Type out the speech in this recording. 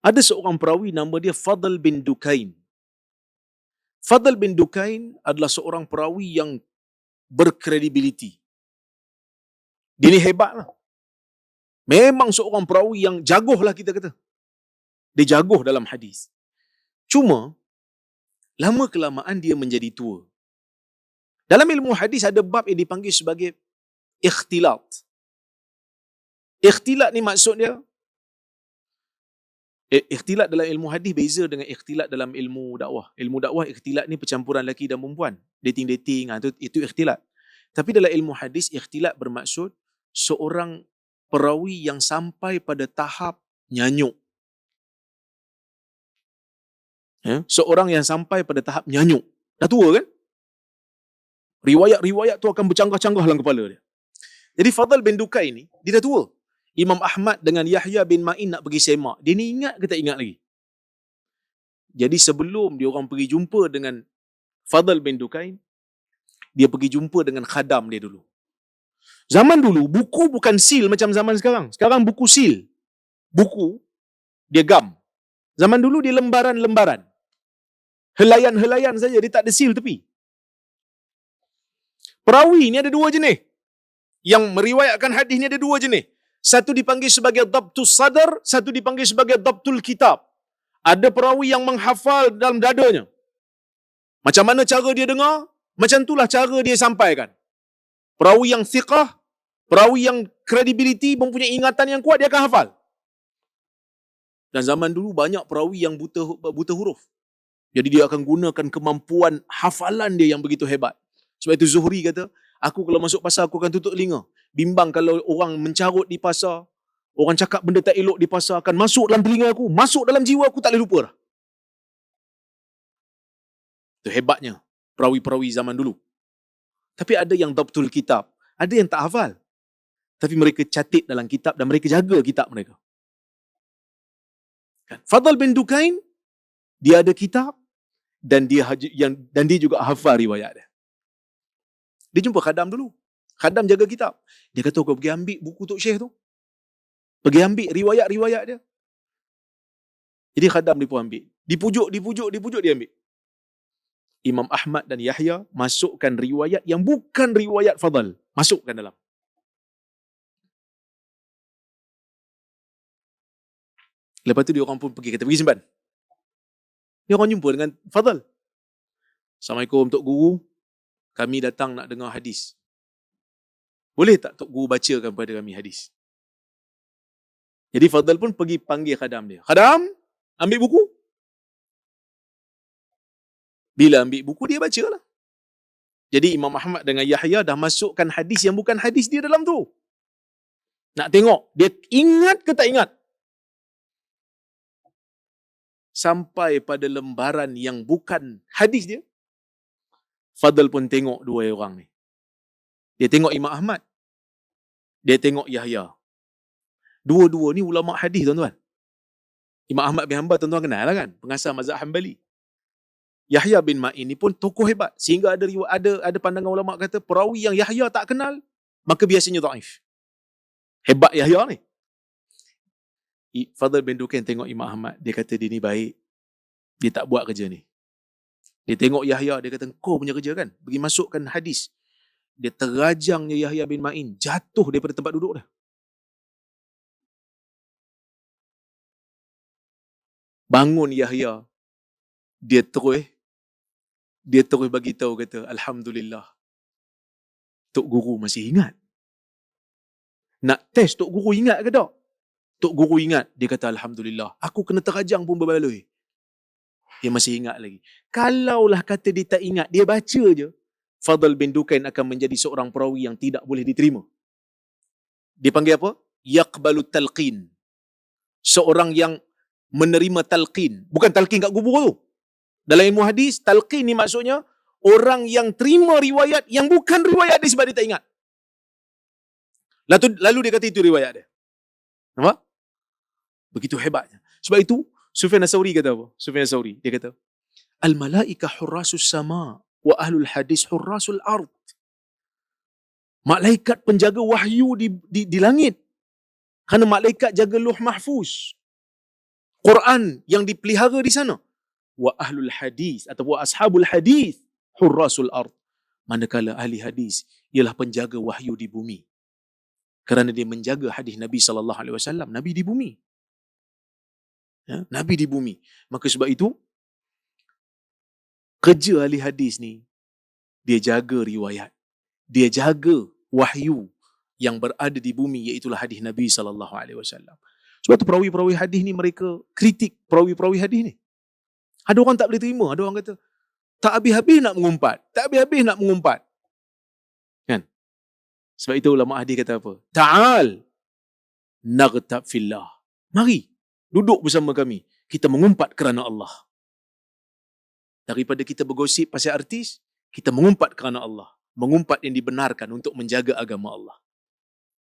Ada seorang perawi nama dia Fadl bin Dukain. Fadl bin Dukain adalah seorang perawi yang berkredibiliti. Dia ni hebat lah. Memang seorang perawi yang jagoh lah kita kata. Dia jagoh dalam hadis. Cuma, lama kelamaan dia menjadi tua. Dalam ilmu hadis ada bab yang dipanggil sebagai ikhtilat. Ikhtilat ni maksud dia, ikhtilat dalam ilmu hadis beza dengan ikhtilat dalam ilmu dakwah. Ilmu dakwah, ikhtilat ni percampuran lelaki dan perempuan. Dating-dating, itu ikhtilat. Tapi dalam ilmu hadis, ikhtilat bermaksud seorang perawi yang sampai pada tahap nyanyuk. Seorang yang sampai pada tahap nyanyuk. Dah tua kan? Riwayat-riwayat tu akan bercanggah-canggah dalam kepala dia. Jadi Fadl bin Dukain ni, dia dah tua. Imam Ahmad dengan Yahya bin Ma'in nak pergi semak. Dia ni ingat ke tak ingat lagi? Jadi sebelum dia orang pergi jumpa dengan Fadl bin Dukain, dia pergi jumpa dengan khadam dia dulu. Zaman dulu, buku bukan seal macam zaman sekarang. Sekarang buku seal. Buku, dia gam. Zaman dulu dia lembaran-lembaran. Helaian-helaian saja, dia tak ada seal tepi. Perawi ni ada dua jenis. Yang meriwayatkan hadis ni ada dua jenis. Satu dipanggil sebagai dhabtus sadar, satu dipanggil sebagai dhabtul kitab. Ada perawi yang menghafal dalam dadanya. Macam mana cara dia dengar, macam itulah cara dia sampaikan. Perawi yang thiqah, perawi yang credibility, mempunyai ingatan yang kuat, dia akan hafal. Dan zaman dulu banyak perawi yang buta huruf. Jadi dia akan gunakan kemampuan hafalan dia yang begitu hebat. Sebab itu Zuhri kata, aku kalau masuk pasar aku akan tutup telinga. Bimbang kalau orang mencarut di pasar, orang cakap benda tak elok di pasar akan masuk dalam telinga aku, masuk dalam jiwa aku, tak boleh lupa dah. Itu hebatnya perawi-perawi zaman dulu. Tapi ada yang dhabtul kitab, ada yang tak hafal. Tapi mereka catat dalam kitab dan mereka jaga kitab mereka. Fadl bin Dukain, dia ada kitab dan dia juga hafal riwayat dia. Dia jumpa khadam dulu. Khadam jaga kitab. Dia kata, kau pergi ambil buku Tok Syekh tu. Pergi ambil riwayat-riwayat dia. Jadi khadam dia pun ambil. Dipujuk dia ambil. Imam Ahmad dan Yahya masukkan riwayat yang bukan riwayat Fadl. Masukkan dalam. Lepas tu dia orang pun pergi, kata pergi simpan. Dia orang jumpa dengan Fadl. Assalamualaikum Tok Guru. Kami datang nak dengar hadis. Boleh tak Tok Guru bacakan kepada kami hadis? Jadi Fadl pun pergi panggil khadam dia. Khadam, ambil buku. Bila ambil buku, dia baca lah. Jadi Imam Ahmad dengan Yahya dah masukkan hadis yang bukan hadis dia dalam tu. Nak tengok, dia ingat ke tak ingat? Sampai pada lembaran yang bukan hadis dia, Fadl pun tengok dua orang ni. Dia tengok Imam Ahmad. Dia tengok Yahya. Dua-dua ni ulama hadis, tuan-tuan. Imam Ahmad bin Hanbal tuan-tuan kenal lah kan? Pengasas mazhab Hanbali. Yahya bin Ma'in ni pun tokoh hebat. Sehingga ada pandangan ulama kata, perawi yang Yahya tak kenal, maka biasanya dhaif. Hebat Yahya ni. Fadl bin Dukain tengok Imam Ahmad. Dia kata, dia ni baik. Dia tak buat kerja ni. Dia tengok Yahya, dia kata, kau punya kerja kan? Pergi masukkan hadis. Dia terajangnya Yahya bin Ma'in, jatuh daripada tempat duduk dia. Bangun Yahya. Dia terus bagi tahu, kata, Alhamdulillah. Tok Guru masih ingat. Nak test Tok Guru ingat ke tak? Tok Guru ingat. Dia kata, Alhamdulillah. Aku kena terajang pun berbaloi. Dia masih ingat lagi. Kalaulah kata dia tak ingat, dia baca je, Fadl bin Dukain akan menjadi seorang perawi yang tidak boleh diterima. Dia panggil apa? Yaqbalu talqin. Seorang yang menerima talqin. Bukan talqin kat kubur tu. Dalam ilmu hadis, talqin ni maksudnya orang yang terima riwayat yang bukan riwayat dia sebab dia tak ingat. Lalu dia kata itu riwayat dia. Nampak? Begitu hebatnya. Sebab itu, Sufyan Ats-Tsauri kata apa? Sufyan Ats-Tsauri, dia kata, Al-malaika hurrasus sama wa ahlul hadis hurrasul ard. Malaikat penjaga wahyu di langit. Kerana malaikat jaga Lauh Mahfuz. Quran yang dipelihara di sana. Wa ahlul hadis atau wa ashabul hadis hurrasul ard. Manakala ahli hadis ialah penjaga wahyu di bumi. Kerana dia menjaga hadis Nabi sallallahu alaihi wasallam, Nabi di bumi. Ya, Nabi di bumi. Maka sebab itu kerja ahli hadis ni, dia jaga riwayat. Dia jaga wahyu yang berada di bumi, iaitulah hadis Nabi sallallahu alaihi wasallam. Sebab tu perawi-perawi hadis ni mereka kritik perawi-perawi hadis ni. Ada orang tak boleh terima, ada orang kata tak habis-habis nak mengumpat, tak habis-habis nak mengumpat. Kan? Sebab itu ulama hadis kata apa? Ta'al naghtab fillah. Mari duduk bersama kami, kita mengumpat kerana Allah. Daripada kita bergosip pasal artis, kita mengumpat kerana Allah. Mengumpat yang dibenarkan untuk menjaga agama Allah.